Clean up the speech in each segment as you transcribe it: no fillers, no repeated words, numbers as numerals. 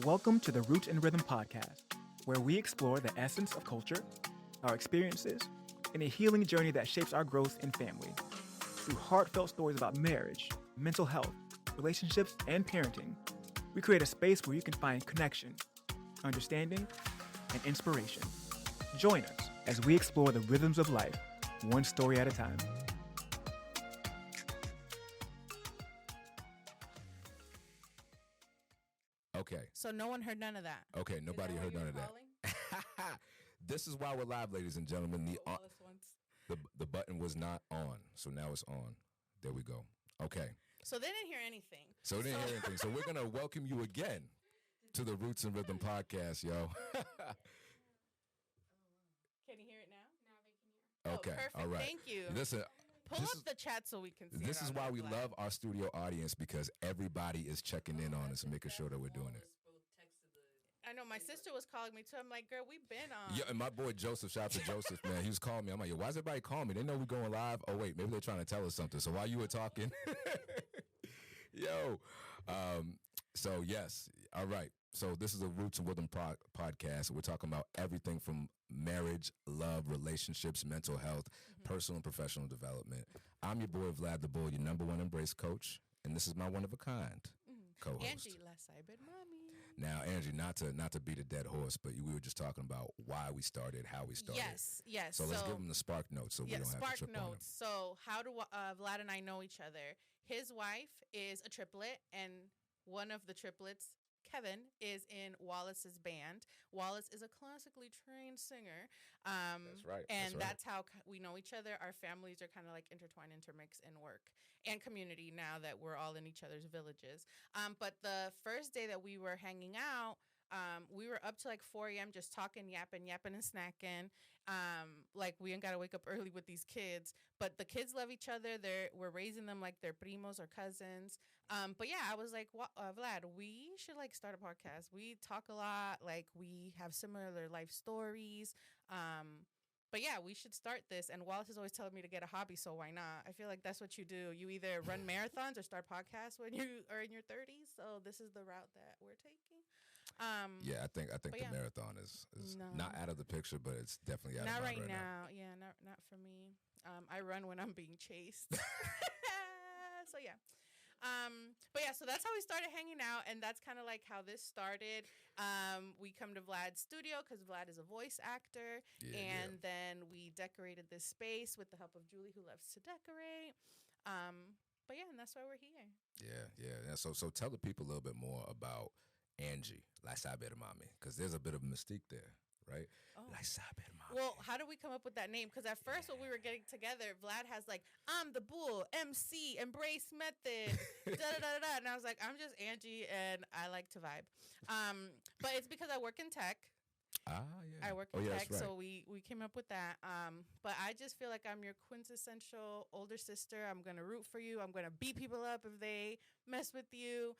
Welcome to the Roots and Rhythm podcast, where we explore the essence of culture, our experiences, and a healing journey that shapes our growth in family. Through heartfelt stories about marriage, mental health, relationships, and parenting, we create a space where you can find connection, understanding, and inspiration. Join us as we explore the rhythms of life, one story at a time. Okay. So no one heard none of that. Okay, nobody heard none of that. This is why we're live, ladies and gentlemen. The button was not on, so now it's on. There we go. Okay. So they didn't hear anything. So we're going to welcome you again to the Roots and Rhythm podcast, yo. Can you hear it now? Okay, perfect. all right. Thank you. Listen, Pull up the chat so we can see this it is on why the we flag. love our studio audience, because everybody is checking in on us and making sure that we're doing it. I know, my sister was calling me too. I'm like, girl, we've been on. Yeah, and my boy Joseph, shout out to Joseph, man. He was calling me. I'm like, yo, why is everybody calling me? They know we're going live. Oh, wait, maybe they're trying to tell us something. So while you were talking, yo, so yes, all right. So this is a Roots and Rhythm podcast. We're talking about everything from marriage, love, relationships, mental health, personal and professional development. I'm your boy Vlad the Bull, your number one embrace coach, and this is my one of a kind co-host. Angie, last cyber mommy. Now, Angie, not to beat a dead horse, but we were just talking about why we started, how we started. Yes. So let's give them the spark notes so we don't have to trip spark notes. So how do Vlad and I know each other? His wife is a triplet, and one of the triplets, Kevin, is in Wallace's band. Wallace is a classically trained singer. That's right. And that's how we know each other. Our families are kind of like intertwined, intermixed in work and community now that we're all in each other's villages. But the first day that we were hanging out, we were up to like 4 a.m. just talking, yapping and snacking. Like we ain't got to wake up early with these kids, but the kids love each other. We're raising them like they're primos or cousins. But yeah, I was like, Vlad, we should like start a podcast. We talk a lot. Like we have similar life stories. But yeah, we should start this. And Wallace is always telling me to get a hobby, so why not? I feel like that's what you do. You either run marathons or start podcasts when you are in your 30s. So this is the route that we're taking. Yeah, I think the marathon is not out of the picture, but it's definitely out of not mind right now. Yeah, not for me. I run when I'm being chased. So yeah. But yeah, so that's how we started hanging out, and that's kind of like how this started. We come to Vlad's studio because Vlad is a voice actor, then we decorated this space with the help of Julie, who loves to decorate. But yeah, and that's why we're here. Yeah. So tell the people a little bit more about Angie, La Saber Mami, because there's a bit of mystique there, right? Oh. La Saber Mami. Well, how did we come up with that name? Because at first when we were getting together, Vlad has like, I'm the bull, MC, embrace method, da-da-da-da-da. And I was like, I'm just Angie and I like to vibe. But it's because I work in tech. I work in tech, right. so we came up with that. But I just feel like I'm your quintessential older sister. I'm going to root for you. I'm going to beat people up if they mess with you.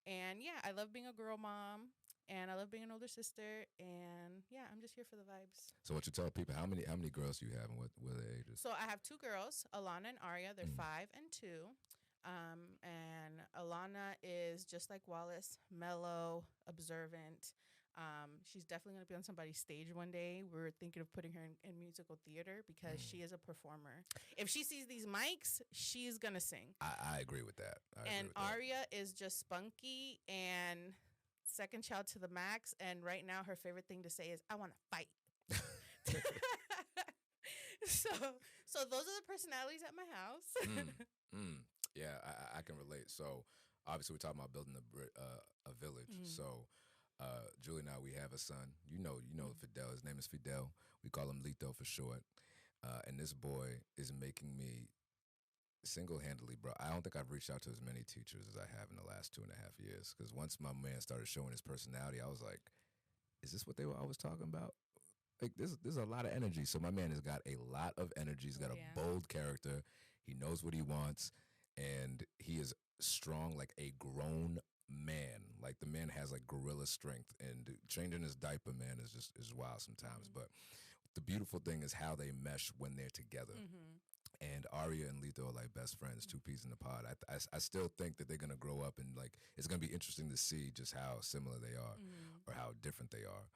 And yeah, I love being a girl mom. And I love being an older sister, and yeah, I'm just here for the vibes. So what you tell people, how many girls do you have, and what are their ages? So I have two girls, Alana and Aria. They're 5 and 2. And Alana is just like Wallace, mellow, observant. She's definitely going to be on somebody's stage one day. We're thinking of putting her in musical theater because she is a performer. If she sees these mics, she's going to sing. I agree with that. Aria is just spunky and second child to the max, and right now her favorite thing to say is I want to fight. so those are the personalities at my house. Yeah, I can relate. So obviously we're talking about building a village. So Julie and I, we have a son. You know Fidel. His name is Fidel. We call him Lito for short. And this boy is making me single-handedly, bro. I don't think I've reached out to as many teachers as I have in the last 2.5 years. Because once my man started showing his personality, I was like, is this what they were always talking about? Like, there's a lot of energy. So my man has got a lot of energy. He's got a bold character. He knows what he wants. And he is strong like a grown man. Like, the man has like gorilla strength. And changing his diaper, man, is wild sometimes. But the beautiful thing is how they mesh when they're together. And Arya and Lito are like best friends, two peas in the pod. I still think that they're gonna grow up and like it's gonna be interesting to see just how similar they are or how different they are.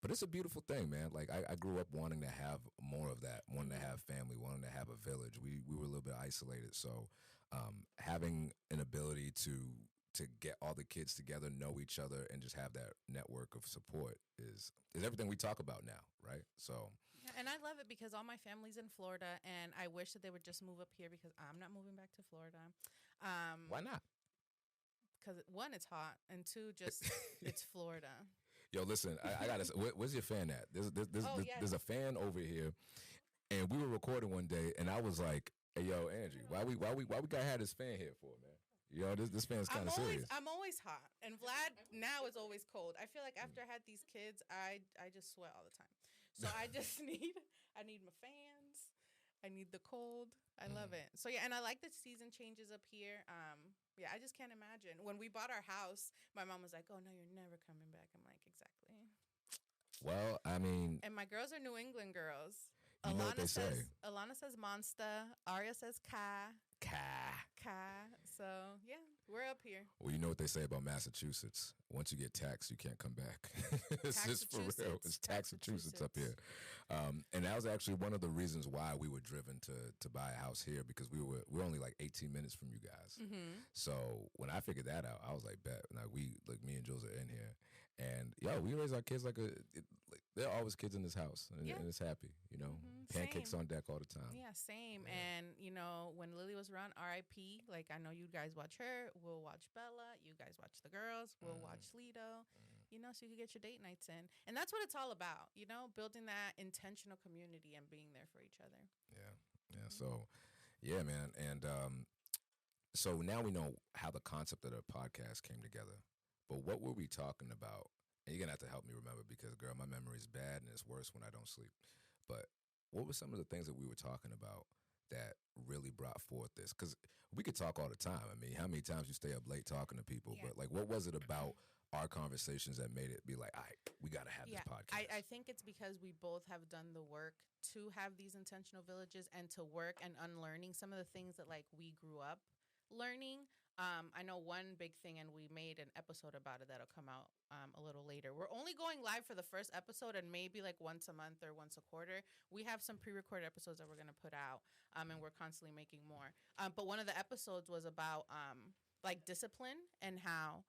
But it's a beautiful thing, man. Like I grew up wanting to have more of that, wanting to have family, wanting to have a village. We were a little bit isolated, so having an ability to get all the kids together, know each other, and just have that network of support is everything we talk about now, right? So. Yeah, and I love it because all my family's in Florida, and I wish that they would just move up here because I'm not moving back to Florida. Why not? Because one, it's hot, and two, just it's Florida. Yo, listen, I gotta say, where's your fan at? There's a fan over here, and we were recording one day, and I was like, "Hey, yo, Angie, why we gotta have this fan here for, man? Yo, this fan's kind of serious." I'm always hot, and Vlad now is always cold. I feel like after I had these kids, I just sweat all the time. So I just I need my fans. I need the cold. I love it. So yeah, and I like the season changes up here. Yeah, I just can't imagine. When we bought our house, my mom was like, "Oh no, you're never coming back." I'm like, exactly. Well, I mean, and my girls are New England girls. You know what they say. Alana says monster. Arya says ka. So yeah, we're up here. Well, you know what they say about Massachusetts. Once you get taxed, you can't come back. It's just for real. It's Massachusetts up here. And that was actually one of the reasons why we were driven to buy a house here because we're only like 18 minutes from you guys. So when I figured that out, I was like, bet. Like me and Jules are in here. And we raise our kids like there are always kids in this house, and it's happy, you know. Pancakes Same. on deck all the time. Yeah, same. Yeah. And you know, when Lily was around, R.I.P. Like I know you guys watch her. We'll watch Bella. You guys watch the girls. We'll watch Lido. You know, so you can get your date nights in, and that's what it's all about. You know, building that intentional community and being there for each other. Yeah. So, yeah, man. And so now we know how the concept of the podcast came together. But what were we talking about? And you're going to have to help me remember because, girl, my memory is bad and it's worse when I don't sleep. But what were some of the things that we were talking about that really brought forth this? Because we could talk all the time. I mean, how many times you stay up late talking to people? Yeah. But, like, what was it about our conversations that made it be like, all right, we got to have this podcast? I think it's because we both have done the work to have these intentional villages and to work and unlearning some of the things that, like, we grew up learning. I know one big thing, and we made an episode about it that'll come out a little later. We're only going live for the first episode and maybe like once a month or once a quarter. We have some pre-recorded episodes that we're going to put out, and we're constantly making more. But one of the episodes was about like discipline and how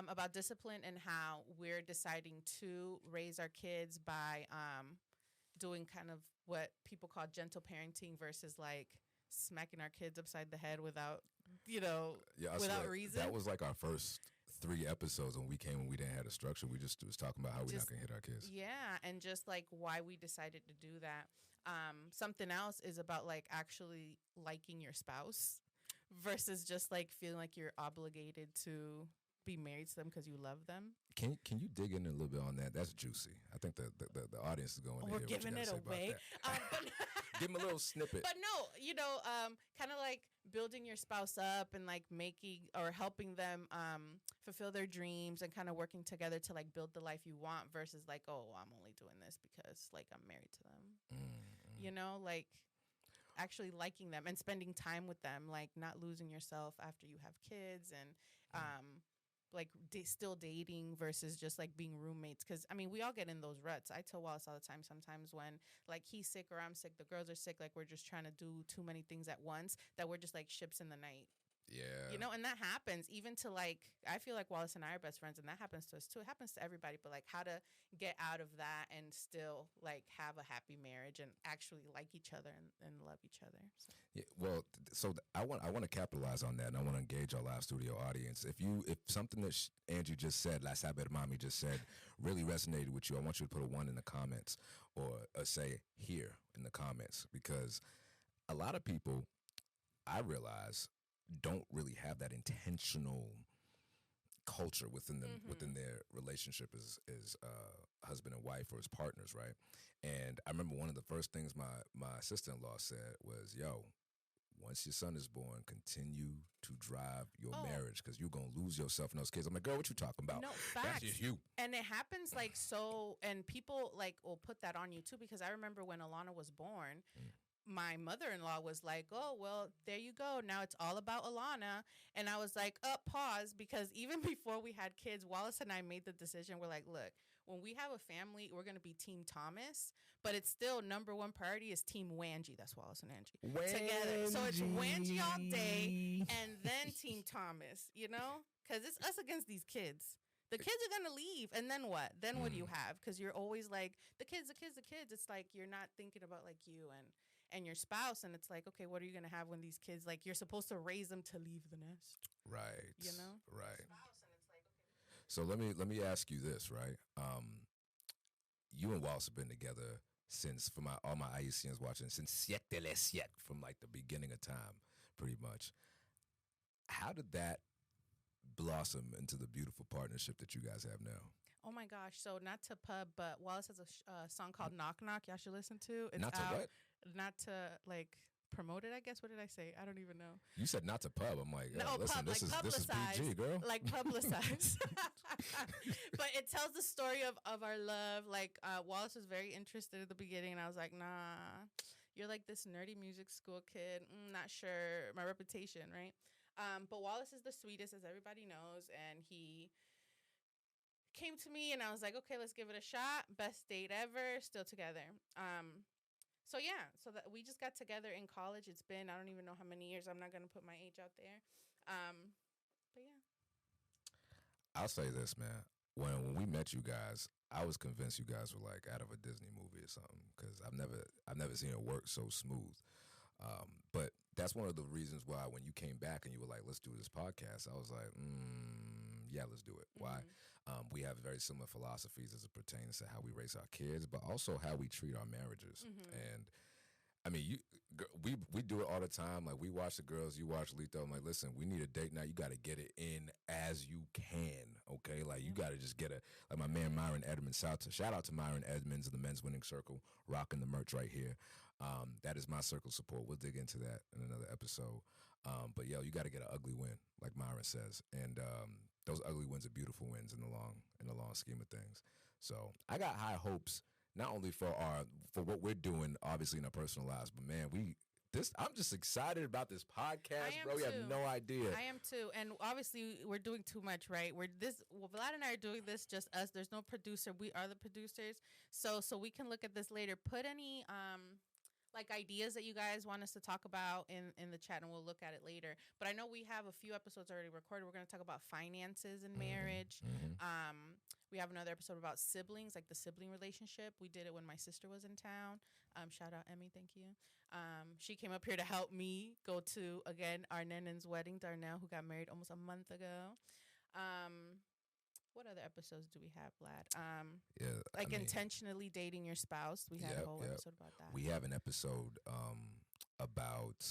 about discipline and how we're deciding to raise our kids by doing kind of what people call gentle parenting versus like smacking our kids upside the head without, without reason. That was like our first 3 episodes when we came and we didn't have a structure. We just was talking about how we're not going to hit our kids. Yeah, and just like why we decided to do that. Something else is about like actually liking your spouse versus just like feeling like you're obligated to be married to them because you love them. Can you dig in a little bit on that? That's juicy. I think the audience is going to hear what you giving it away. Give them a little snippet. But no, kind of like building your spouse up and like making or helping them fulfill their dreams and kind of working together to like build the life you want versus like, oh, I'm only doing this because like I'm married to them. You know, like actually liking them and spending time with them, like not losing yourself after you have kids and like still dating versus just like being roommates. Because I mean, we all get in those ruts. I tell Wallace all the time sometimes when like he's sick or I'm sick, the girls are sick, like we're just trying to do too many things at once that we're just like ships in the night. Yeah. You know, and that happens even to like, I feel like Wallace and I are best friends and that happens to us too. It happens to everybody, but like how to get out of that and still like have a happy marriage and actually like each other and love each other. So. Yeah, well, I want to capitalize on that and I want to engage our live studio audience. If something that Angie just said, La Saber Mommy just said, really resonated with you, I want you to put a 1 in the comments or say here in the comments because a lot of people, I realize, don't really have that intentional culture within them within their relationship as husband and wife or as partners, right? And I remember one of the first things my sister-in-law said was, "Yo, once your son is born, continue to drive your Oh. marriage because you're going to lose yourself in those kids. I'm like, girl, what you talking about? No, That's facts. just you. And it happens like so, and people like will put that on you too, because I remember when Alana was born, my mother-in-law was like, oh, well, there you go. Now it's all about Alana. And I was like, pause, because even before we had kids, Wallace and I made the decision. We're like, look, when we have a family, we're going to be Team Thomas, but it's still number one priority is Team Wangie. That's Wallace and Angie. Together. So it's Wangie all day and then Team Thomas, you know? Because it's us against these kids. The kids are going to leave. And then what? Then what do you have? Because you're always like, the kids. It's like you're not thinking about like you and your spouse. And it's like, okay, what are you going to have when these kids, like you're supposed to raise them to leave the nest. Right. You know? Right. Spouse, and it's like, okay. So let me ask you this, right? You and Wallace have been together since, for all my Haitians watching, since siècle les siècle, from like the beginning of time, pretty much. How did that blossom into the beautiful partnership that you guys have now? Oh my gosh! So not to pub, but Wallace has a song called "Knock Knock." Y'all should listen to. It's Not to out. what? Not to like promote it. I guess. What did I say? I don't even know. You said not to pub. I'm like, No, listen, pub, this like is PG, girl. Like publicize. But it tells the story of our love. Like Wallace was very interested at the beginning, and I was like, nah, you're like this nerdy music school kid. Not sure my reputation, right? But Wallace is the sweetest, as everybody knows, and he came to me, and I was like, okay, let's give it a shot. Best date ever. Still together. So yeah, so that we just got together in college. It's been, I don't even know how many years. I'm not gonna put my age out there. But yeah. I'll say this, man. When we met you guys, I was convinced you guys were like out of a Disney movie or something because I've never seen it work so smooth. But that's one of the reasons why when you came back and you were like, let's do this podcast, I was like, yeah, let's do it. Why? We have very similar philosophies as it pertains to how we raise our kids, but also how we treat our marriages. And I mean, we do it all the time. Like, we watch the girls, you watch Lito. I'm like, listen, we need a date now. You got to get it in as you can, okay? Like, you got to just get it. Like, my man Myron Edmonds, shout out to Myron Edmonds of the Men's Winning Circle, rocking the merch right here. That is my circle support. We'll dig into that in another episode. But, yo, you got to get an ugly win, like Myron says. And those ugly wins are beautiful wins in the long scheme of things. So I got high hopes, not only for what we're doing, obviously in our personal lives, but man, I'm just excited about this podcast, bro. You have no idea. I am too, and obviously we're doing too much, right? Vlad and I are doing this just us. There's no producer. We are the producers, so we can look at this later. Put any like ideas that you guys want us to talk about in the chat, and we'll look at it later. But I know we have a few episodes already recorded. We're going to talk about finances in marriage. We have another episode about siblings, like the sibling relationship. We did it when my sister was in town. Shout out Emmy, thank you. She came up here to help me go to, again, our Nenen's wedding, Darnell, who got married almost a month ago. What other episodes do we have, Vlad? Intentionally dating your spouse. We had a whole episode about that. We have an episode about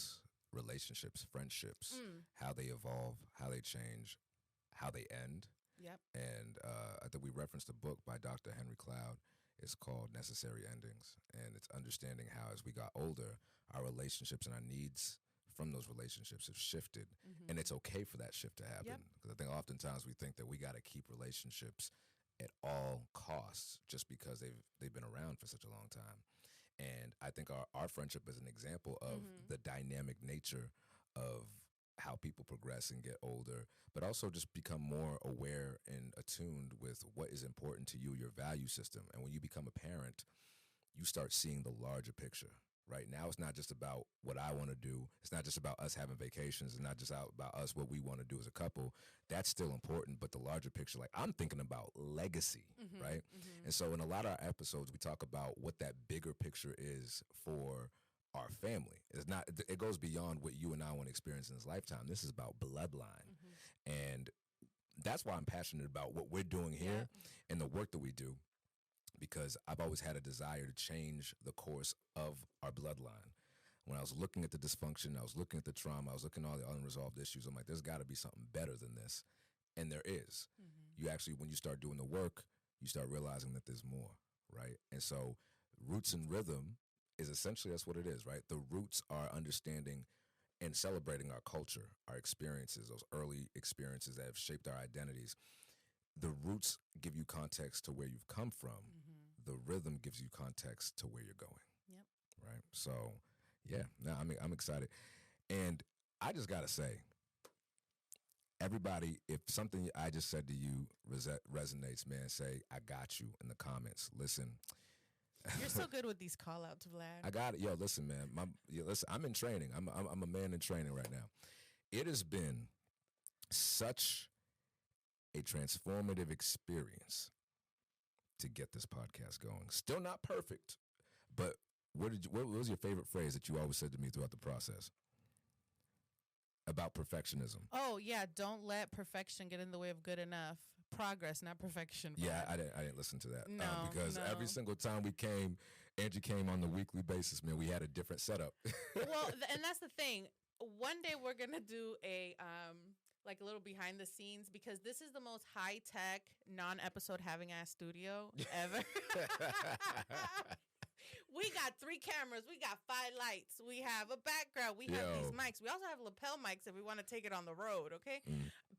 relationships, friendships, how they evolve, how they change, how they end. Yep. And I think we referenced a book by Dr. Henry Cloud. It's called Necessary Endings. And it's understanding how, as we got older, our relationships and our needs from those relationships have shifted. And it's okay for that shift to happen. Because I think oftentimes we think that we got to keep relationships at all costs just because they've been around for such a long time. And I think our friendship is an example of the dynamic nature of how people progress and get older, but also just become more aware and attuned with what is important to you, your value system. And when you become a parent, you start seeing the larger picture. Right now, it's not just about what I want to do. It's not just about us having vacations. It's not just about us, what we want to do as a couple. That's still important, but the larger picture, like, I'm thinking about legacy, right? And so in a lot of our episodes, we talk about what that bigger picture is for our family. It goes beyond what you and I want to experience in this lifetime. This is about bloodline. And that's why I'm passionate about what we're doing here and the work that we do, because I've always had a desire to change the course of our bloodline. When I was looking at the dysfunction, I was looking at the trauma, I was looking at all the unresolved issues, I'm like, there's got to be something better than this. And there is. You actually, when you start doing the work, you start realizing that there's more, right? And so roots and rhythm is essentially, that's what it is, right? The roots are understanding and celebrating our culture, our experiences, those early experiences that have shaped our identities. The roots give you context to where you've come from. The rhythm gives you context to where you're going. Yep. Right. So, yeah, no, I'm excited. And I just got to say, everybody, if something I just said to you resonates, man, say, I got you in the comments. Listen. You're so good with these call outs, Vlad. I got it. Yo, listen, man. Listen, I'm in training. I'm a man in training right now. It has been such a transformative experience to get this podcast going. Still not perfect, but what was your favorite phrase that you always said to me throughout the process? About perfectionism. Oh, yeah. Don't let perfection get in the way of good enough. Progress, not perfection. Yeah, I didn't listen to that. No, because every single time Angie came on the weekly basis, man, we had a different setup. Well, and that's the thing. One day we're going to do a like a little behind the scenes, because this is the most high tech non-episode having ass studio ever. We got 3 cameras. We got 5 lights. We have a background. We have these mics. We also have lapel mics if we want to take it on the road, okay?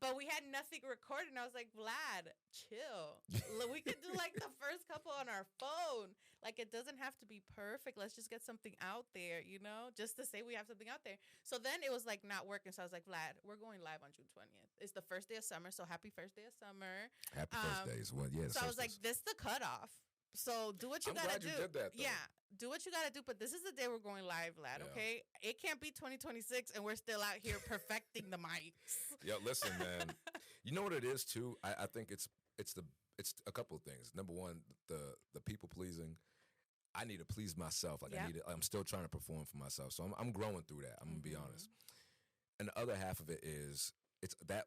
But we had nothing recorded. And I was like, Vlad, chill. We could do like the first couple on our phone. Like, it doesn't have to be perfect. Let's just get something out there, just to say we have something out there. So then it was like not working. So I was like, Vlad, we're going live on June 20th. It's the first day of summer. So happy first day of summer. Happy first days. Well, yeah. So I was like, this is the cutoff. So do what you gotta do. I'm glad you did that, though. Yeah, do what you gotta do. But this is the day we're going live, Vlad. Yeah. Okay, it can't be 2026 and we're still out here perfecting the mics. Yo, listen, man. You know what it is too? I think it's a couple of things. Number one, the people pleasing. I need to please myself. Like I'm still trying to perform for myself. So I'm growing through that. I'm gonna be honest. And the other half of it is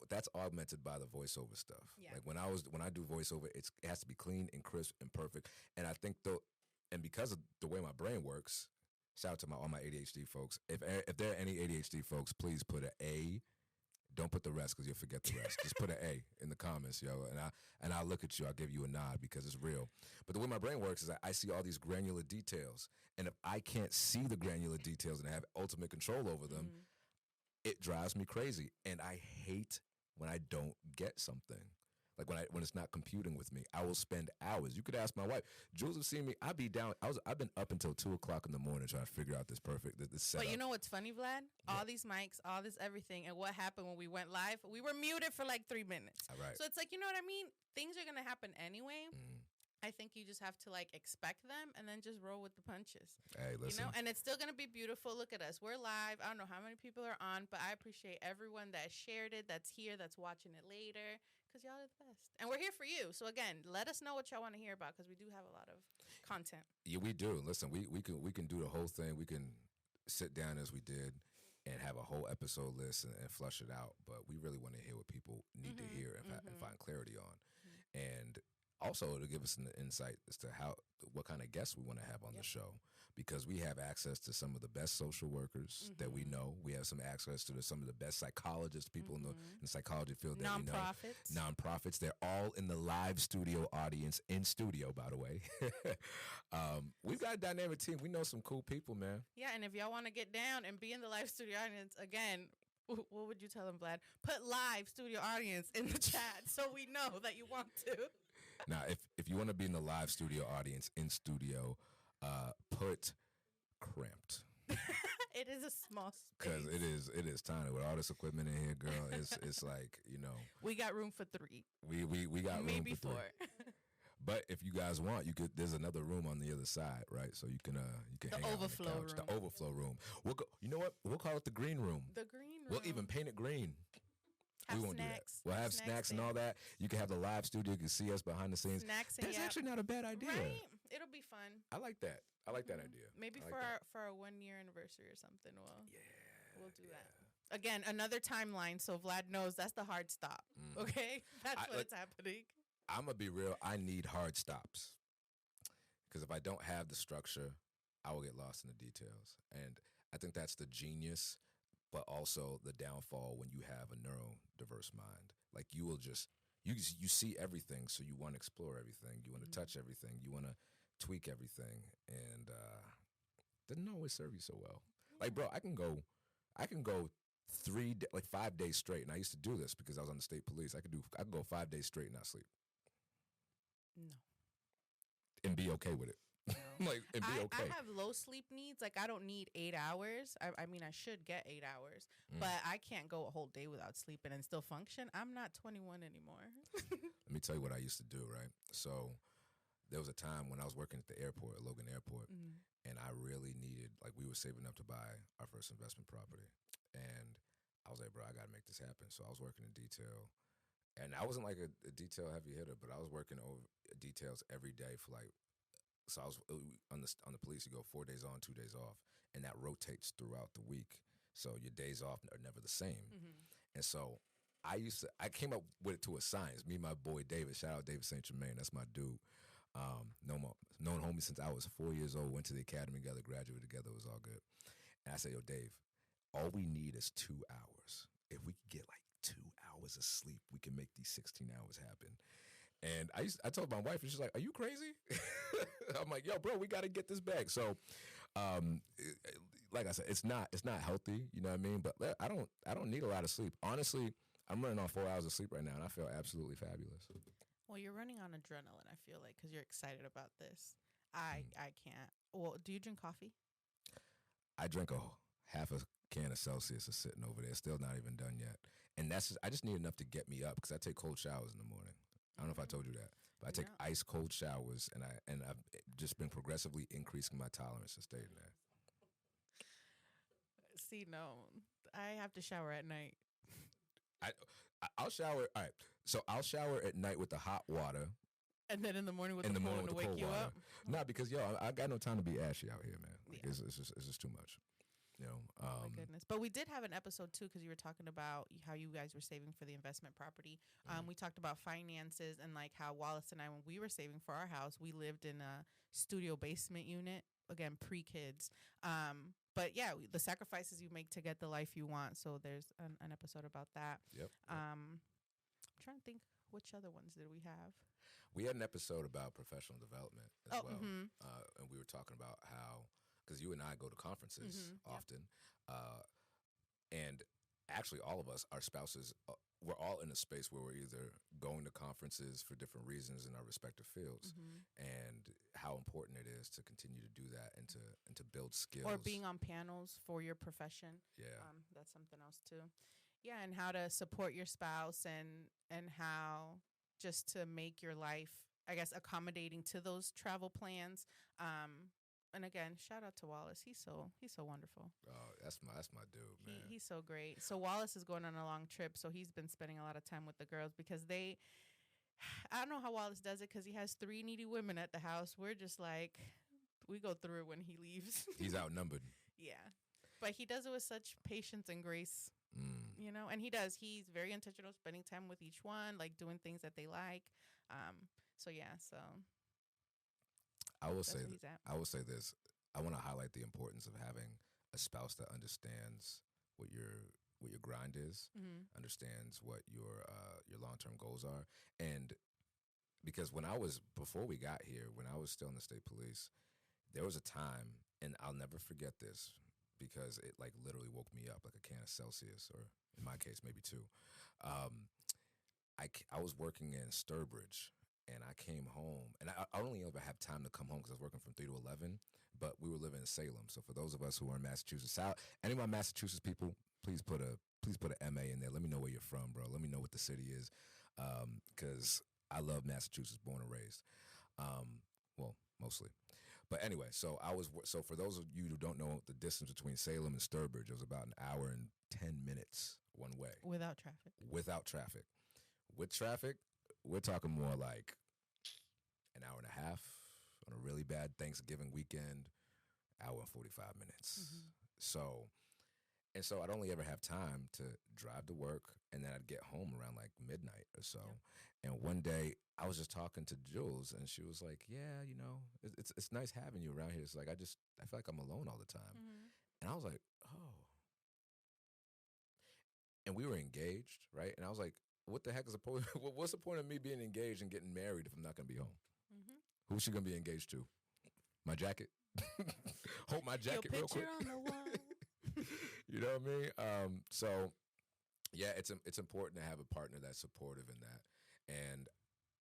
that's augmented by the voiceover stuff. Yeah. Like when I do voiceover, it has to be clean and crisp and perfect. And I think because of the way my brain works, shout out to all my ADHD folks. If there are any ADHD folks, please put an A. Don't put the rest because you'll forget the rest. Just put an A in the comments, yo. And I'll look at you. I'll give you a nod because it's real. But the way my brain works is I see all these granular details. And if I can't see the granular details and have ultimate control over them, it drives me crazy. And I hate when I don't get something. Like when it's not computing with me, I will spend hours. You could ask my wife. Jules have seen me. I've been up until 2:00 in the morning trying to figure out this setup. But you know what's funny, Vlad? Yeah. All these mics, all this everything, and what happened when we went live? We were muted for like 3 minutes. All right. So it's like, you know what I mean? Things are gonna happen anyway. I think you just have to like expect them and then just roll with the punches. Hey, listen. And it's still going to be beautiful. Look at us. We're live. I don't know how many people are on, but I appreciate everyone that shared it, that's here, that's watching it later, because y'all are the best. And we're here for you. So again, let us know what y'all want to hear about, because we do have a lot of content. Yeah, we do. Listen, we can do the whole thing. We can sit down as we did and have a whole episode list and flush it out. But we really want to hear what people need to hear and find clarity on. And also to give us an insight as to what kind of guests we want to have on the show, because we have access to some of the best social workers that we know. We have some access to some of the best psychologists, people in the psychology field that we know. Nonprofits. They're all in the live studio audience, in studio, by the way. We've got a dynamic team. We know some cool people, man. Yeah, and if y'all want to get down and be in the live studio audience, again, what would you tell them, Vlad? Put live studio audience in the chat so we know that you want to. Now, if you want to be in the live studio audience, in studio, put cramped. It is a small space. Because it is tiny with all this equipment in here, girl. It's like, we got room for 3. We got maybe room for 3. 4. But if you guys want, there's another room on the other side, right? So you can hang out on the couch. The overflow room. You know what? We'll call it the green room. The green room. We'll even paint it green. We won't snacks. do that. We'll have snacks and all that. You can have the live studio. You can see us behind the scenes. Snacks. That's actually not a bad idea. Right? It'll be fun. I like that. I like that idea. Maybe for our 1-year anniversary or something. We'll do that. Again, another timeline, so Vlad knows that's the hard stop. Okay, that's what's happening. I'm gonna be real. I need hard stops, because if I don't have the structure, I will get lost in the details. And I think that's the genius, but also the downfall when you have a neurodiverse mind. Like you will you see everything, so you want to explore everything. You want to touch everything. You want to tweak everything, and doesn't always serve you so well. Like, bro, I can go I can go 5 days straight, and I used to do this because I was on the state police. I could go 5 days straight and not sleep. No. And be okay with it. No. And be okay. I have low sleep needs. Like, I don't need 8 hours. I mean, I should get 8 hours, but I can't go a whole day without sleeping and still function. I'm not 21 anymore. Let me tell you what I used to do, right? So there was a time when I was working at the airport, Logan Airport, and I really needed, like, we were saving up to buy our first investment property. And I was like, bro, I got to make this happen. So I was working in detail. And I wasn't like a detail heavy hitter, but I was working over details every day for like, so I was on the police. You go 4 days on, 2 days off, and that rotates throughout the week. So your days off are never the same. And so I came up with it to a science. Me and my boy David, shout out David St. Germain, that's my dude. Known homie since I was 4 years old. Went to the academy together, graduated together. It was all good. And I said, yo, Dave, all we need is 2 hours. If we could get like 2 hours of sleep, we can make these 16 hours happen. And I told my wife, and she's like, "Are you crazy?" I'm like, "Yo, bro, we got to get this back." So, like I said, it's not healthy, you know what I mean? But I don't need a lot of sleep. Honestly, I'm running on 4 hours of sleep right now, and I feel absolutely fabulous. Well, you're running on adrenaline, I feel like, because you're excited about this. I can't. Well, do you drink coffee? I drink half a can of Celsius is sitting over there, still not even done yet. And I just need enough to get me up because I take cold showers in the morning. I don't know if I told you that, but I take ice cold showers, and I've just been progressively increasing my tolerance to staying there. See, no, I have to shower at night. I'll shower. All right, so I'll shower at night with the hot water, and then in the morning with the cold to wake you water. up. Nah, because I got no time to be ashy out here, man. Like, it's just too much. You know, oh my goodness. But we did have an episode too, because you were talking about how you guys were saving for the investment property. We talked about finances and like how Wallace and I, when we were saving for our house, we lived in a studio basement unit, again, pre-kids. But yeah, the sacrifices you make to get the life you want. So there's an episode about that. Yep. I'm trying to think, which other ones did we have? We had an episode about professional development as well. And we were talking about how, because you and I go to conferences often, and actually all of us, our spouses, we're all in a space where we're either going to conferences for different reasons in our respective fields, and how important it is to continue to do that and to build skills. Or being on panels for your profession. Yeah. That's something else too. Yeah, and how to support your spouse and how just to make your life, I guess, accommodating to those travel plans. And again, shout out to Wallace. He's so wonderful. Oh, that's my dude, man. He's so great. So Wallace is going on a long trip, so he's been spending a lot of time with the girls because I don't know how Wallace does it because he has 3 needy women at the house. We're just like, we go through it when he leaves. He's outnumbered. Yeah. But he does it with such patience and grace, you know, and he's very intentional, spending time with each one, like doing things that they like. So I will say this. I want to highlight the importance of having a spouse that understands what your grind is, understands what your long-term goals are. And because before we got here, when I was still in the state police, there was a time, and I'll never forget this because it like literally woke me up like a can of Celsius, or in my case, maybe 2. I was working in Sturbridge. And I came home, and I only ever have time to come home because I was working from 3 to 11, but we were living in Salem. So for those of us who are in Massachusetts, any of my Massachusetts people, please put a MA in there. Let me know where you're from, bro. Let me know what the city is, because I love Massachusetts, born and raised. Well, mostly. But anyway, so for those of you who don't know the distance between Salem and Sturbridge, it was about an hour and 10 minutes one way. Without traffic. With traffic, we're talking more like an hour and a half on a really bad Thanksgiving weekend, hour and 45 minutes. So I'd only ever have time to drive to work, and then I'd get home around like midnight or so. Yep. And one day I was just talking to Jules, and she was like, "Yeah, you know, it's nice having you around here. It's like I feel like I'm alone all the time." And I was like, "Oh." And we were engaged, right? And I was like, what the heck is the point? What's the point of me being engaged and getting married if I'm not going to be home? Who's she going to be engaged to? My jacket? Hold my jacket real quick. Your picture on the wall. You know what I mean? So yeah, it's important to have a partner that's supportive in that. And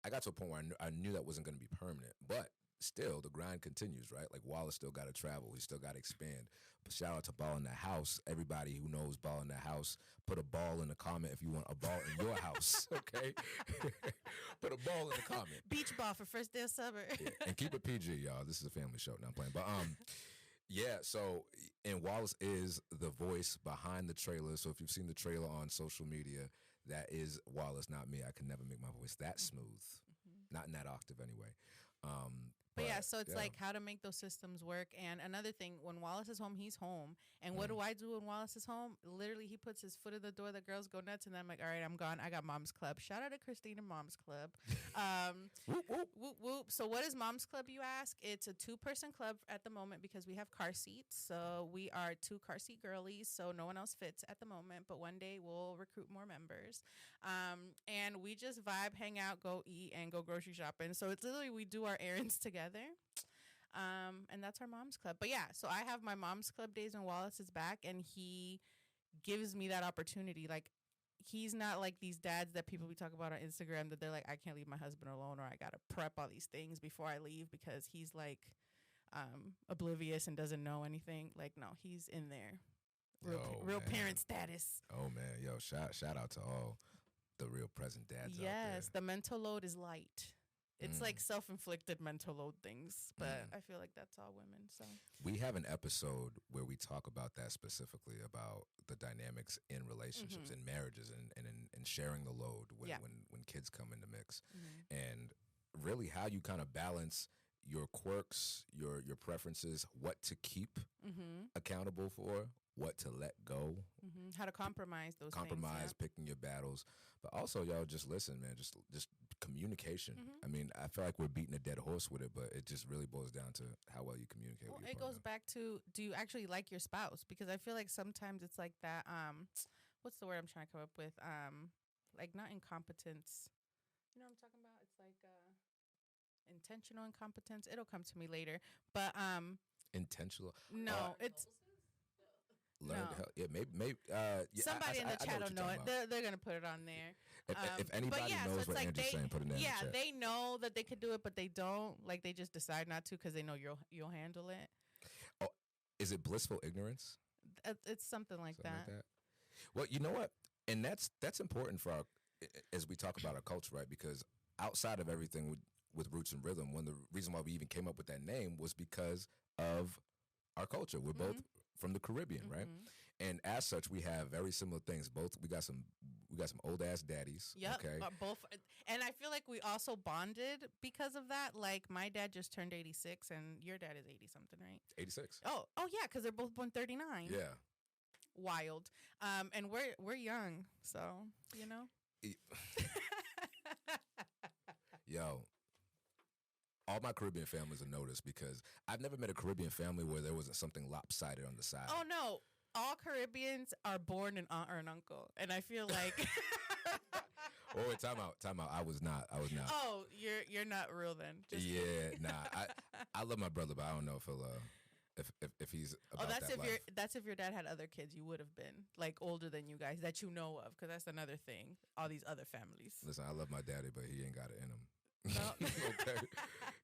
I got to a point where I knew that wasn't going to be permanent, but still the grind continues, right? Like Wallace still got to travel, he still got to expand. But shout out to Ball in the House. Everybody who knows Ball in the House, put a ball in the comment if you want a ball in your house, okay? Put a ball in the comment. Beach ball for first day of summer. Yeah, and keep it PG, y'all. This is a family show. Now I'm playing, but yeah. So, and Wallace is the voice behind the trailer. So if you've seen the trailer on social media, that is Wallace, not me. I can never make my voice that smooth, not in that octave anyway. But yeah, so it's like how to make those systems work. And another thing, when Wallace is home, he's home. And what do I do when Wallace is home? Literally, he puts his foot in the door. The girls go nuts. And then I'm like, all right, I'm gone. I got Mom's Club. Shout out to Christine and Mom's Club. Whoop, whoop. Whoop, whoop. So what is Mom's Club, you ask? It's a 2-person club at the moment because we have car seats. So we are 2 car seat girlies. So no one else fits at the moment. But one day we'll recruit more members. And we just vibe, hang out, go eat, and go grocery shopping. So it's literally we do our errands together. And that's our Mom's Club. But yeah, so I have my Mom's Club days when Wallace is back, and he gives me that opportunity. Like, he's not like these dads that people we talk about on Instagram that they're like, I can't leave my husband alone, or I gotta prep all these things before I leave because he's like oblivious and doesn't know anything. Like, no, he's in there. Real parent status. Oh man, yo, shout out to all the real present dads out there. Yes, the mental load is light. It's like self-inflicted mental load things, but I feel like that's all women. So we have an episode where we talk about that specifically, about the dynamics in relationships, in marriages, and sharing the load when kids come in the mix, and really how you kind of balance your quirks, your preferences, what to keep accountable for, what to let go, how to compromise those things, picking your battles, but also y'all just listen, man, just communication. I mean, I feel like we're beating a dead horse with it, but it just really boils down to how well you communicate with your partner. It goes back to, do you actually like your spouse? Because I feel like sometimes it's like that, what's the word I'm trying to come up with? Like, not incompetence. You know what I'm talking about? It's like intentional incompetence. It'll come to me later. But intentional. No, it's learn. No. Yeah, maybe. Somebody in the chat will know it. They're gonna put it on there. If anybody knows what like Angie's saying, put it in the chat. They know that they could do it, but they don't. Like, they just decide not to because they know you'll handle it. Oh, is it blissful ignorance? It's something like that. Well, you know what, and that's important for our, as we talk about our culture, right? Because outside of everything with Roots and Rhythm, one of the reason why we even came up with that name was because of our culture. We're both from the Caribbean, right? And as such, we have very similar things. We got some old ass daddies. Yep. Okay. Both, and I feel like we also bonded because of that. Like, my dad just turned 86, and your dad is 80 something, right? 86. Oh yeah, because they're both born 39. Yeah. Wild. And we're young, so you know. Yo. All my Caribbean families are noticed because I've never met a Caribbean family where there wasn't something lopsided on the side. Oh no, all Caribbeans are born an aunt or an uncle, and I feel like. Oh, wait, time out. I was not. Oh, you're not real then. Just nah. I love my brother, but I don't know if he'll if he's about that's if your dad had other kids, you would have been like older than you guys that you know of, because that's another thing. All these other families. Listen, I love my daddy, but he ain't got it in him. No. Okay,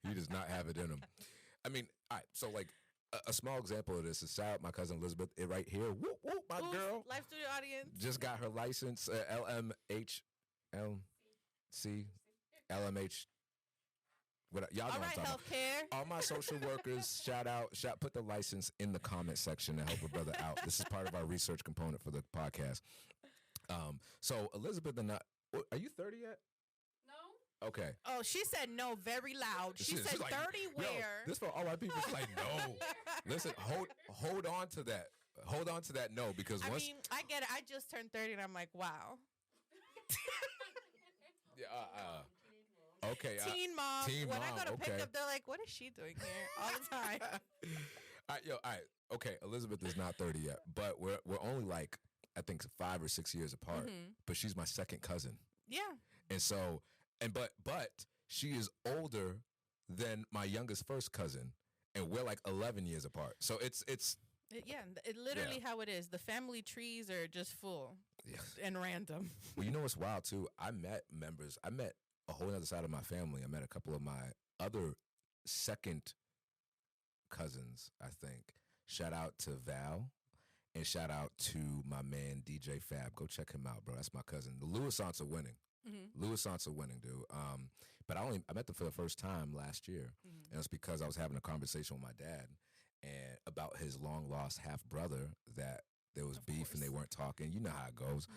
he does not have it in him. I mean, all right. So, like, a small example of this is shout out my cousin Elizabeth right here. Whoop whoop, my girl. Live studio audience just got her license. LMH. Y'all know all right, healthcare. All my social workers, shout, put the license in the comment section to help a brother out. This is part of our research component for the podcast. So Elizabeth, are you 30 yet? No. Okay. Oh, she said no very loud. She said like, 30 where? This for all our people. She's like, no. Listen, hold on to that. Hold on to that no, because I mean, I get it. I just turned 30 and I'm like, wow. Okay. Teen mom. Teen when mom, I go to pick okay. up, they're like, what is she doing here all the time? All right. Okay, Elizabeth is not 30 yet, but we're only like, I think 5 or 6 years apart. But she's my second cousin. Yeah. And so, but she is older than my youngest first cousin, and we're like 11 years apart. So it's It literally how it is. The family trees are just full and random. Well, you know what's wild too? I met a whole other side of my family. I met a couple of my other second cousins, I think. Shout out to Val and shout out to my man DJ Fab. Go check him out, bro. That's my cousin. The Louissaints are winning. Louissaints are winning, dude. But I met them for the first time last year, and it's because I was having a conversation with my dad and about his long lost half brother that there was beef and they weren't talking. You know how it goes.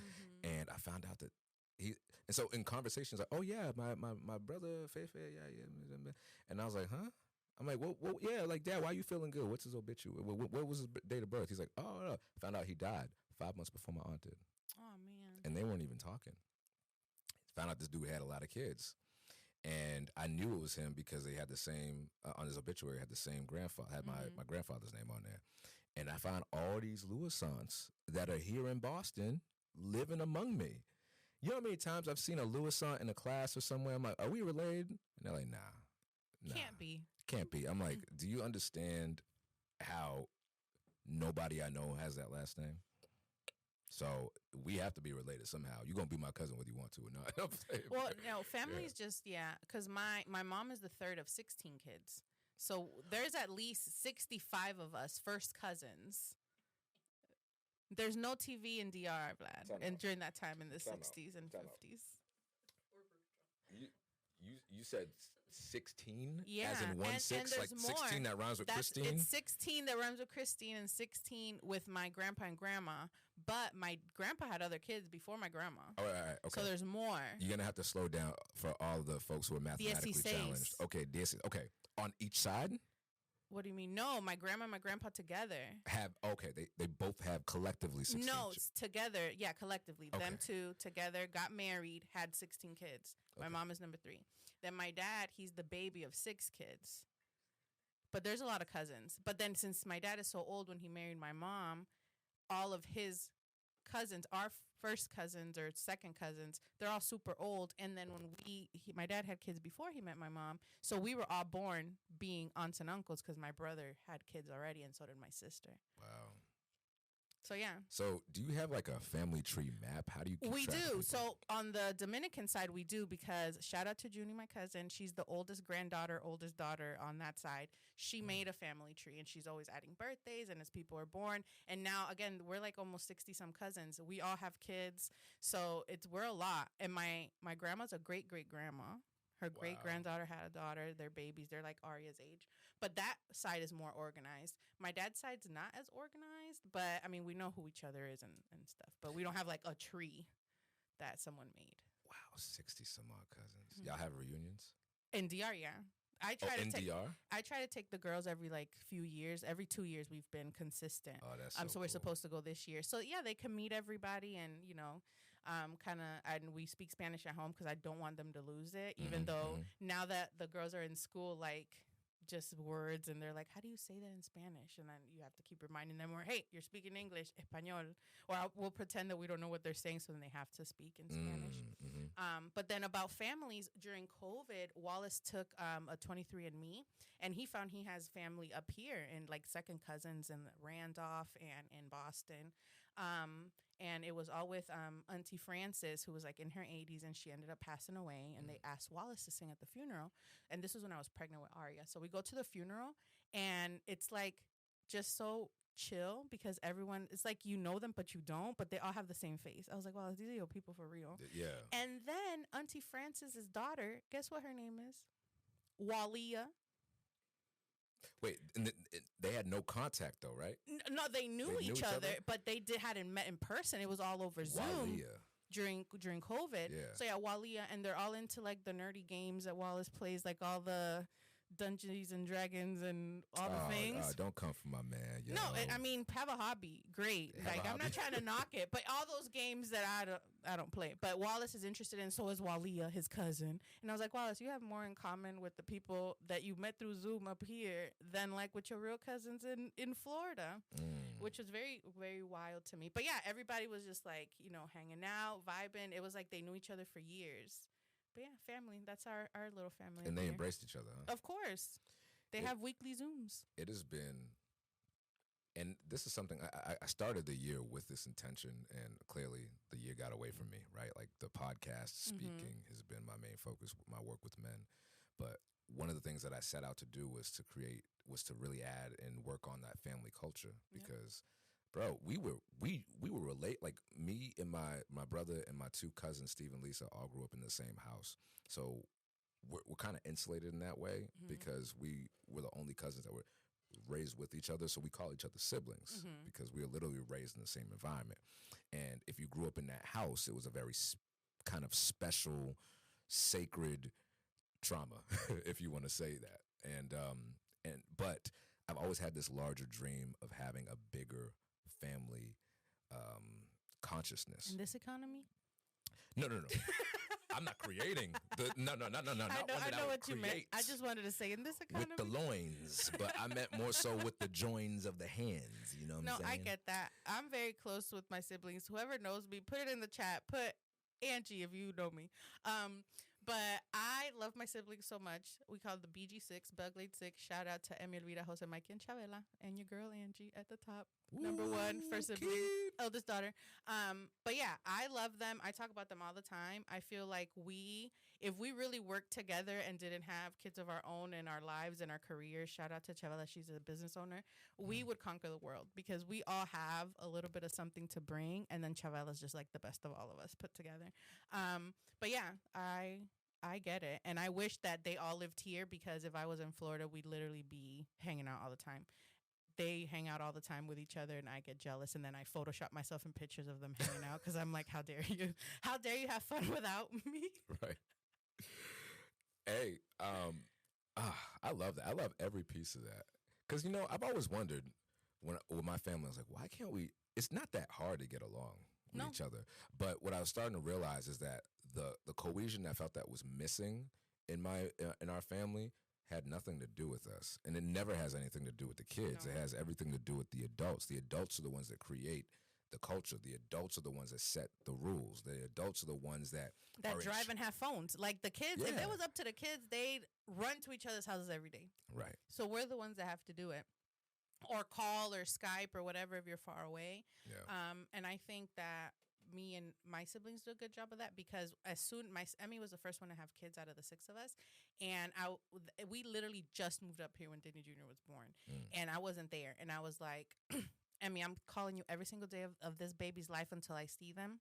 And I found out that and so in conversations like, oh yeah, my brother Fefe, yeah. And I was like, huh? I'm like, well, yeah, like, Dad, why are you feeling good? What's his obituary? What was his date of birth? He's like, oh, no. Found out he died 5 months before my aunt did. Oh, man. And they weren't even talking. Found out this dude had a lot of kids. And I knew it was him because they had the same, on his obituary, had the same grandfather, had my grandfather's name on there. And I found all these Louissaints that are here in Boston living among me. You know how many times I've seen a Louissaint in a class or somewhere? I'm like, are we related? And they're like, nah. Can't be. I'm like, do you understand how nobody I know has that last name? So we have to be related somehow. You're going to be my cousin whether you want to or not. Well, no, family's just, because my mom is the third of 16 kids. So there's at least 65 of us first cousins. There's no TV in DR, Vlad, and during that time in the 60s and 50s. You said 16? Yeah. As in 1-6? Like 16 that rhymes with Christine? It's 16 that rhymes with Christine and 16 with my grandpa and grandma. But my grandpa had other kids before my grandma. All right, okay. So there's more. You're going to have to slow down for all the folks who are mathematically challenged. Okay, okay. On each side? What do you mean? No, my grandma and my grandpa together. They both have collectively 16. No, together. Yeah, collectively. Okay. Them two together got married, had 16 kids. Okay. My mom is number 3. Then my dad, he's the baby of 6 kids. But there's a lot of cousins. But then since my dad is so old when he married my mom, all of his cousins, our first cousins or second cousins, they're all super old. And then when my dad had kids before he met my mom, so we were all born being aunts and uncles because my brother had kids already, and so did my sister. Wow. So, yeah. So, do you have like a family tree map? How do you keep We track do. of So, on the Dominican side, we do because shout out to Junie, my cousin. She's the oldest daughter on that side. She made a family tree, and she's always adding birthdays and as people are born. And now, again, we're like almost 60-some cousins. We all have kids. So, we're a lot. And my grandma's a great-great-grandma. Her great-granddaughter had a daughter. They're babies. They're like Arya's age. But that side is more organized. My dad's side's not as organized, but, I mean, we know who each other is and stuff. But we don't have, like, a tree that someone made. Wow, 60-some-odd cousins. Y'all have reunions? In DR, yeah. I try to take the girls every, like, few years. Every 2 years we've been consistent. Oh, that's so we're supposed to go this year. So, yeah, they can meet everybody and, you know, and we speak Spanish at home because I don't want them to lose it, even though now that the girls are in school, like, just words, and they're like, how do you say that in Spanish? And then you have to keep reminding them, or, hey, you're speaking English, español, or we'll pretend that we don't know what they're saying, so then they have to speak in Spanish. But then about families, during COVID, Wallace took a 23andMe, and he found he has family up here and like second cousins in Randolph and in Boston. And it was all with Auntie Frances, who was like in her 80s, and she ended up passing away. And they asked Wallace to sing at the funeral. And this was when I was pregnant with Arya. So we go to the funeral, and it's like just so chill because everyone, it's like you know them, but you don't, but they all have the same face. I was like, wow, these are your people for real. Yeah. And then Auntie Frances' daughter, guess what her name is? Walia. Wait, and they had no contact though, right? No, they knew each other, but they hadn't met in person. It was all over Zoom during COVID. Yeah. So yeah, Walia, and they're all into like the nerdy games that Wallace plays, like all the Dungeons and Dragons and all the things. Don't come for my man. Yo. No, I mean, have a hobby. Great. I'm not trying to knock it, but all those games that I don't play. But Wallace is interested in, so is Walia, his cousin. And I was like, Wallace, you have more in common with the people that you met through Zoom up here than like with your real cousins in Florida, which was very, very wild to me. But yeah, everybody was just like, you know, hanging out, vibing. It was like they knew each other for years. But yeah, family. That's our little family. And they embraced each other, huh? Of course. They have weekly Zooms. It has been and this is something I started the year with this intention, and clearly the year got away from me, right? Like the podcast speaking has been my main focus, my work with men. But one of the things that I set out to do was to really add and work on that family culture because, bro, we were relate, like me and my brother and my two cousins, Steve and Lisa, all grew up in the same house. So we're kind of insulated in that way because we were the only cousins that were raised with each other, so we call each other siblings because we were literally raised in the same environment. And if you grew up in that house, it was a very kind of special, sacred trauma, if you want to say that. But I've always had this larger dream of having a bigger family consciousness. In this economy? No. I'm not creating no. I know what you meant. I just wanted to say in this economy with the loins, but I meant more so with the joins of the hands. You know what I'm saying? No, I get that. I'm very close with my siblings. Whoever knows me, put it in the chat. Put Angie if you know me. But I love my siblings so much. We call it the BG6, Buglaid 6. Shout out to Emilvita, Jose, Mike, and Chavela, and your girl Angie at the top. Number one, first sibling, eldest daughter. But yeah, I love them. I talk about them all the time. I feel like if we really worked together and didn't have kids of our own in our lives and our careers, shout out to Chavela, she's a business owner, we would conquer the world because we all have a little bit of something to bring. And then Chavela's just like the best of all of us put together. But yeah, I get it. And I wish that they all lived here because if I was in Florida, we'd literally be hanging out all the time. They hang out all the time with each other and I get jealous. And then I Photoshop myself in pictures of them hanging out because I'm like, how dare you? How dare you have fun without me? Right. Hey, I love that. I love every piece of that. Because, I've always wondered with my family, I was like, why can't we? It's not that hard to get along with each other. But what I was starting to realize is that the cohesion I felt that was missing in our family had nothing to do with us. And it never has anything to do with the kids. No. It has everything to do with the adults. The adults are the ones that create the culture. The adults are the ones that set the rules. The adults are the ones that drive and have phones. Like the kids, if it was up to the kids, they'd run to each other's houses every day. Right. So we're the ones that have to do it. Or call or Skype or whatever if you're far away. Yeah. And I think that me and my siblings do a good job of that because Emmy was the first one to have kids out of the six of us. And we literally just moved up here when Disney Jr. was born. And I wasn't there. And I was like, Emmy, I'm calling you every single day of this baby's life until I see them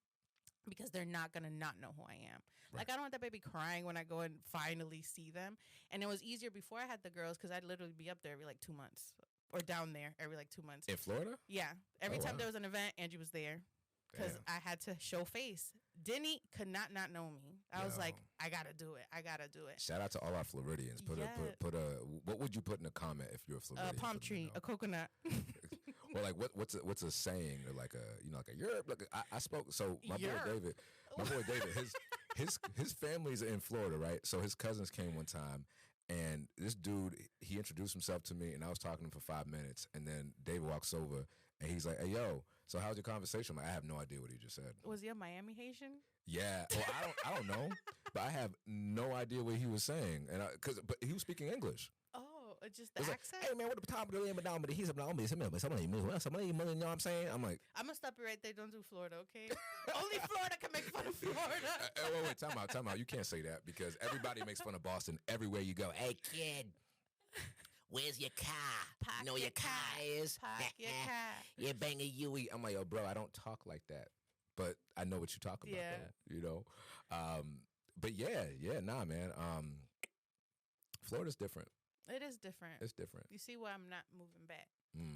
because they're not going to not know who I am. Right. Like, I don't want that baby crying when I go and finally see them. And it was easier before I had the girls because I'd literally be up there every like 2 months. Or down there every like 2 months. In Florida? Yeah. Every time there was an event, Angie was there. Because I had to show face. Denny could not know me. I was like, I got to do it. Shout out to all our Floridians. What would you put in a comment if you're a Floridian? A palm tree, a coconut. Well, like what's a saying or like a Europe? Like I spoke. So my boy David, his family's in Florida, right? So his cousins came one time. And this dude, he introduced himself to me, and I was talking to him for 5 minutes. And then David walks over, and he's like, "Hey, yo, so how's your conversation?" I'm like, I have no idea what he just said. Was he a Miami Haitian? Yeah, well, I don't know, but I have no idea what he was saying, but he was speaking English. Just the accent? Like, hey, man, what the top of the name of he's somebody, you know what I'm saying? I'm like, I'm gonna stop you right there. Don't do Florida, okay? Only Florida can make fun of Florida. Wait, time out. You can't say that because everybody makes fun of Boston everywhere you go. Hey, kid, where's your car? You know where your car is? Park your car. You're banging Yui. I'm like, yo, bro, I don't talk like that, but I know what you talk about, though, But nah, man. Florida's different. It is different. It's different. You see why I'm not moving back.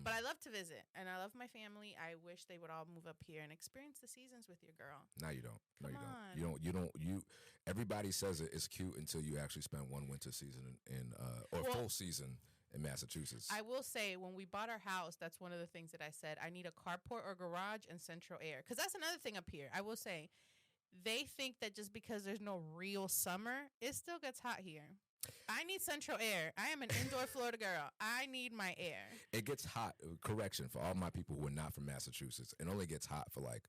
But I love to visit, and I love my family. I wish they would all move up here and experience the seasons with your girl. No, you don't. Everybody says it's cute until you actually spend one winter season full season in Massachusetts. I will say, when we bought our house, that's one of the things that I said. I need a carport or garage and central air. Because that's another thing up here. I will say, they think that just because there's no real summer, it still gets hot here. I need central air. I am an indoor Florida girl. I need my air. It gets hot. Correction for all my people who are not from Massachusetts. It only gets hot for like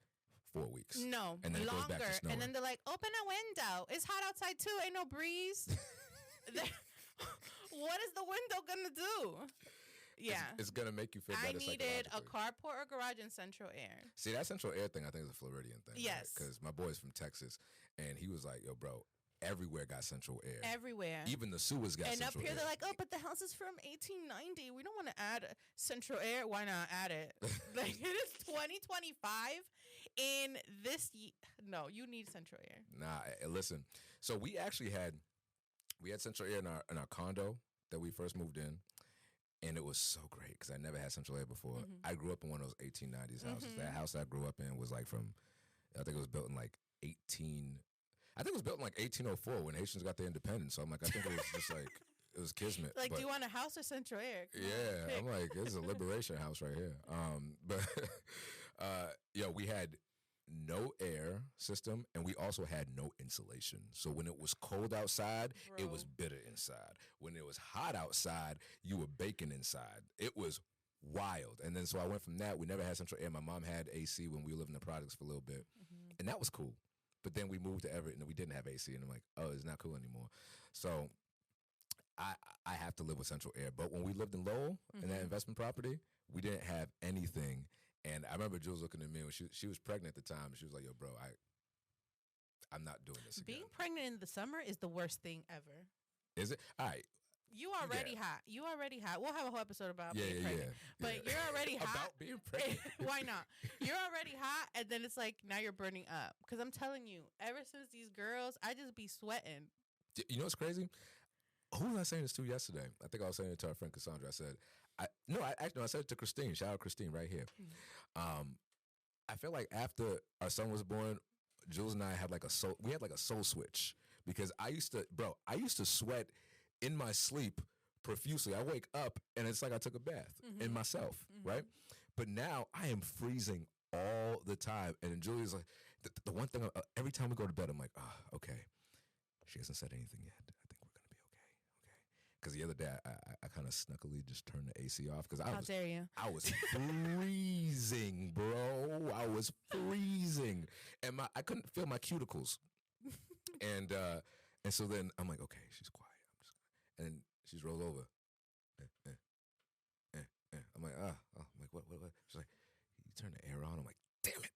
4 weeks. No, and then longer. It goes back to snowing. And then they're like, open a window. It's hot outside too. Ain't no breeze. What is the window gonna do? Yeah. It's gonna make you feel better. I needed a psychologically. carport or garage and central air. See, that central air thing, I think is a Floridian thing. Yes. Because my boy's from Texas, and he was like, "Yo, bro, everywhere got central air. Everywhere. Even the sewers got and central up here air." they're like, oh, but the house is from 1890. We don't want to add central air. Why not add it? Like, it is 2025 in this no, you need central air. Nah, listen. So we actually had central air in our condo that we first moved in, and it was so great because I never had central air before. I grew up in one of those 1890s houses. That house I grew up in was like from, I think it was built in like 1804 when Haitians got their independence. So I'm like, I think it was just like, it was kismet. Like, but, do you want a house or central air? yeah, I'm like, this is a liberation house right here. But we had no air system, and we also had no insulation. So when it was cold outside, it was bitter inside. When it was hot outside, you were baking inside. It was wild. And then so I went from that. We never had central air. My mom had AC when we lived in the projects for a little bit, and that was cool. But then we moved to Everett, and we didn't have AC, and I'm like, oh, it's not cool anymore. So I have to live with central air. But when we lived in Lowell, in that investment property, we didn't have anything. And I remember Jules looking at me when she was pregnant at the time. She was like, yo, bro, I'm not doing this again. Being pregnant in the summer is the worst thing ever. Is it? All right. You already hot. You already hot. We'll have a whole episode about being pregnant. Yeah. But you're already hot. About being pregnant. Why not? You're already hot, and then it's like, now you're burning up. Because I'm telling you, ever since these girls, I just be sweating. You know what's crazy? Who was I saying this to yesterday? I think I was saying it to our friend Cassandra. I said, I said it to Christine. Shout out Christine right here. I feel like after our son was born, Jules and I had like a soul switch, because I used to sweat in my sleep profusely. I wake up and it's like I took a bath in myself, right? But now I am freezing all the time. And then Julie's like, the one thing, every time we go to bed, I'm like, okay, she hasn't said anything yet. I think we're going to be okay. Because the other day, I kind of snuckily just turned the AC off because How dare you? I was freezing, bro. I was freezing, and I couldn't feel my cuticles. and so then I'm like, okay, she's quiet. And then she's rolled over. I'm like, I'm like, what? She's like, you turn the air on. I'm like, damn it.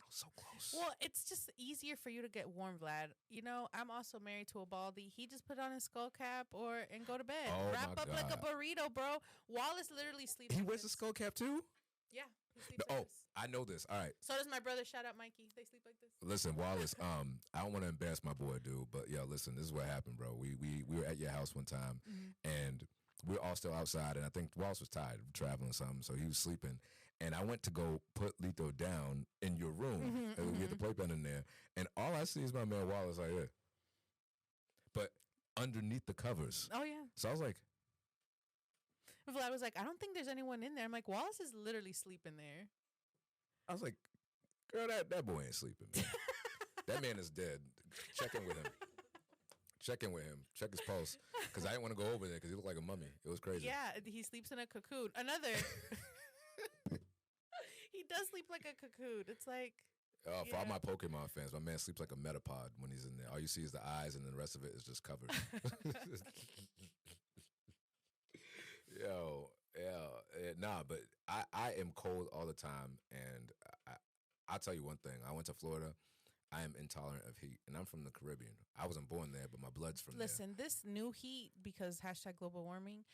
I was so close. Well, it's just easier for you to get warm, Vlad. You know, I'm also married to a baldy. He just put on his skull cap and go to bed. Oh, Wrap my up like a God. burrito, bro. Wallace literally sleeps. He like wears a this. skull cap too? Yeah, he sleeps like this. I know this. All right. So does my brother. Shout out Mikey. They sleep like this. Listen, Wallace, I don't want to embarrass my boy, dude, but yeah, listen, this is what happened, bro. We were at your house one time, and we were all still outside, and I think Wallace was tired of traveling or something, so he was sleeping. And I went to go put Lito down in your room, and we get the playpen in there, and all I see is my man Wallace right here. But underneath the covers. Oh, yeah. So I was like, Vlad was like, I don't think there's anyone in there. I'm like, Wallace is literally sleeping there. I was like, girl, that boy ain't sleeping, man. That man is dead. Check in with him. Check his pulse. Because I didn't want to go over there because he looked like a mummy. It was crazy. Yeah, he sleeps in a cocoon. He does sleep like a cocoon. It's like. For all my Pokemon fans, my man sleeps like a Metapod when he's in there. All you see is the eyes, and then the rest of it is just covered. But I am cold all the time, and I'll tell you one thing. I went to Florida. I am intolerant of heat, and I'm from the Caribbean. I wasn't born there, but my blood's from there. Listen, this new heat, because hashtag global warming,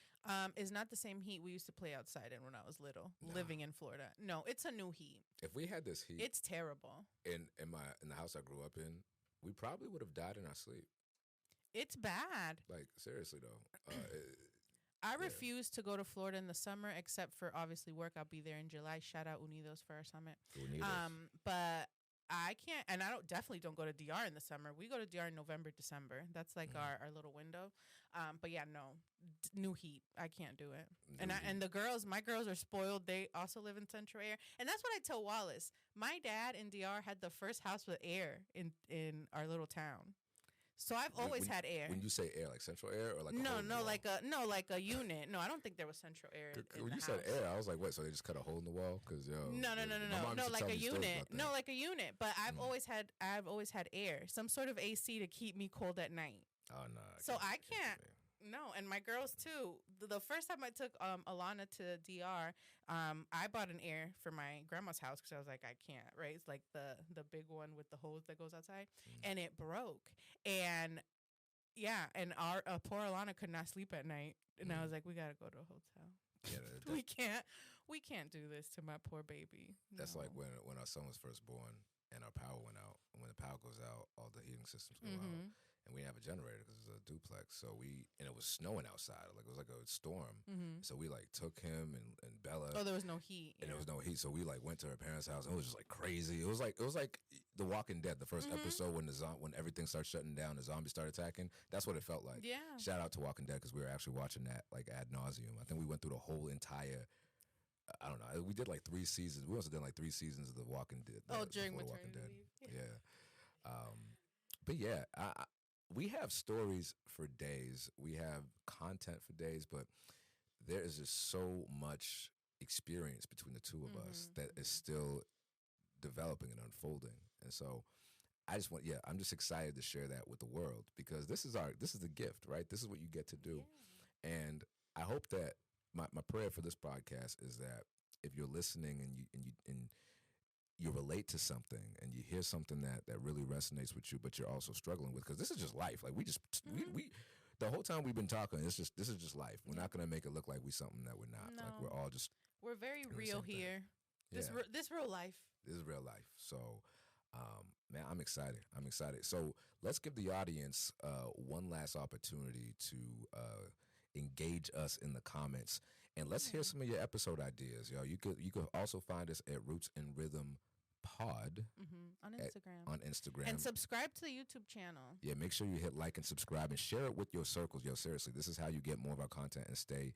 is not the same heat we used to play outside in when I was little, living in Florida. No, it's a new heat. If we had this heat, it's terrible. In the house I grew up in, we probably would have died in our sleep. It's bad. Like, seriously though. I refuse to go to Florida in the summer, except for obviously work. I'll be there in July. Shout out Unidos for our summit. But I can't, and I definitely don't go to DR in the summer. We go to DR in November, December. That's like our little window. But yeah, no, new heat. I can't do it. And my girls are spoiled. They also live in Central Air, and that's what I tell Wallace. My dad in DR had the first house with air in our little town. So I've always had air. When you say air, like central air or like like a unit. No, I don't think there was central air. When you said air, I was like, what? So they just cut a hole in the wall? Cause no, like a unit. No, like a unit. But I've always had air, some sort of AC to keep me cold at night. Oh no. So I can't. No, and my girls too. The first time I took Alana to DR, I bought an air for my grandma's house because I was like, I can't, right? It's like the big one with the hose that goes outside, and it broke. And yeah, and our poor Alana could not sleep at night, and I was like, we gotta go to a hotel. Yeah, We can't do this to my poor baby. that's No. like when our son was first born and our power went out. And when the power goes out, all the heating systems go out. And we didn't have a generator because it was a duplex. So and it was snowing outside. Like it was like a storm. So we like took him and Bella. Oh, there was no heat. And there was no heat. So we like went to her parents' house and it was just like crazy. It was like The Walking Dead, the 1st episode when when everything started shutting down, the zombies started attacking. That's what it felt like. Yeah. Shout out to Walking Dead because we were actually watching that like ad nauseum. I think we went through the whole entire. I don't know. We did like 3 seasons. We also did like 3 seasons of The Walking Dead. During The maternity Walking Dead. leave. Yeah. But yeah, we have stories for days. We have content for days, but there is just so much experience between the two of us that is still developing and unfolding. And so I'm just excited to share that with the world because this is the gift, right? This is what you get to do. Yeah. And I hope that my prayer for this podcast is that if you're listening and you relate to something and you hear something that really resonates with you, but you're also struggling with, because this is just life. Like we the whole time we've been talking, this is just life. We're not gonna make it look like we're something that we're not. No. Like we're all just We're very real here. This real life. This is real life. So, man, I'm excited. So let's give the audience one last opportunity to engage us in the comments, and let's hear some of your episode ideas, yo. You could also find us at Roots and Rhythm Pod On Instagram. And subscribe to the YouTube channel. Yeah, make sure you hit like and subscribe and share it with your circles. Yo, seriously, this is how you get more of our content and stay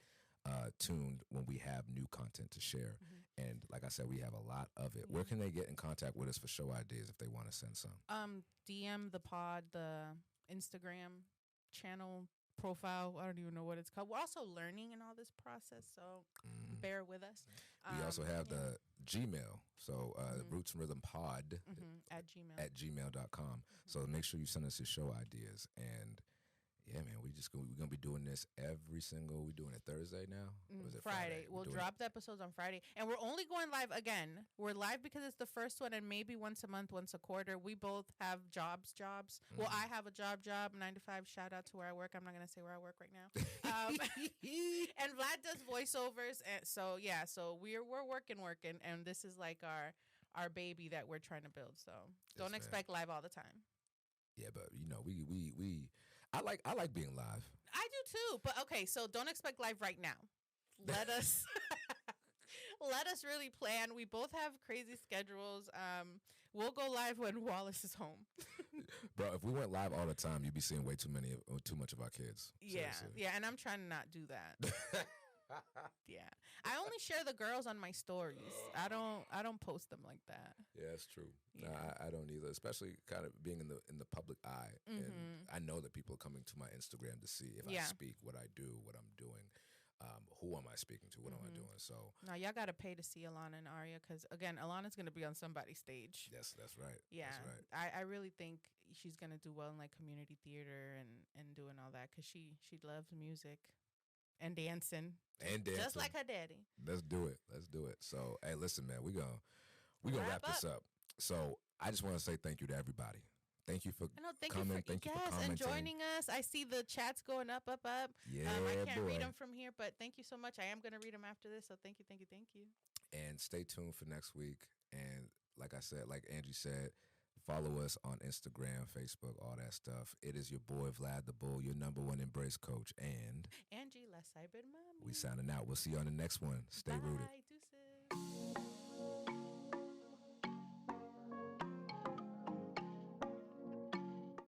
tuned when we have new content to share. And like I said, we have a lot of it. Where can they get in contact with us for show ideas if they want to send some? DM the pod, the Instagram channel profile. I don't even know what it's called. We're also learning in all this process, so bear with us. We also have the Gmail, so Roots and Rhythm Pod at gmail.com. So make sure you send us your show ideas. And yeah, man, we're gonna be doing this we're doing it Thursday now? Or is it Friday. We'll drop the episodes on Friday. And we're only going live again. We're live because it's the first one, and maybe once a month, once a quarter. We both have jobs. Well, I have a job, 9 to 5. Shout out to where I work. I'm not gonna say where I work right now. And Vlad does voiceovers, and so we're working, and this is like our baby that we're trying to build. So don't expect live all the time. Yeah, but we I like being live. I do too, but okay, so don't expect live right now. Let us really plan. We both have crazy schedules. We'll go live when Wallace is home. Bro, if we went live all the time, you'd be seeing too much of our kids. Seriously. Yeah, and I'm trying to not do that. Yeah, I only share the girls on my stories. I don't post them like that. Yeah, that's true. Yeah. No, I don't either, especially kind of being in the public eye. And I know that people are coming to my Instagram to see if I speak, what I do, what I'm doing, who am I speaking to, what am I doing. So now y'all got to pay to see Alana and Aria because, again, Alana's going to be on somebody's stage. Yes, that's right. Yeah, that's right. I really think she's going to do well in like community theater and doing all that because she loves music. And dancing. Just like her daddy. Let's do it. So, hey, listen, man, we're gonna wrap this up. So I just want to say thank you to everybody. Thank you for coming. Thank you for commenting. And joining us. I see the chats going up. Yeah, I can't read them from here, but thank you so much. I am going to read them after this, so thank you. And stay tuned for next week. And like I said, like Angie said, follow us on Instagram, Facebook, all that stuff. It is your boy, Vlad the Bull, your #1 embrace coach, and Angie, La Cyber Mommy. We signing out. We'll see you on the next one. Stay rooted.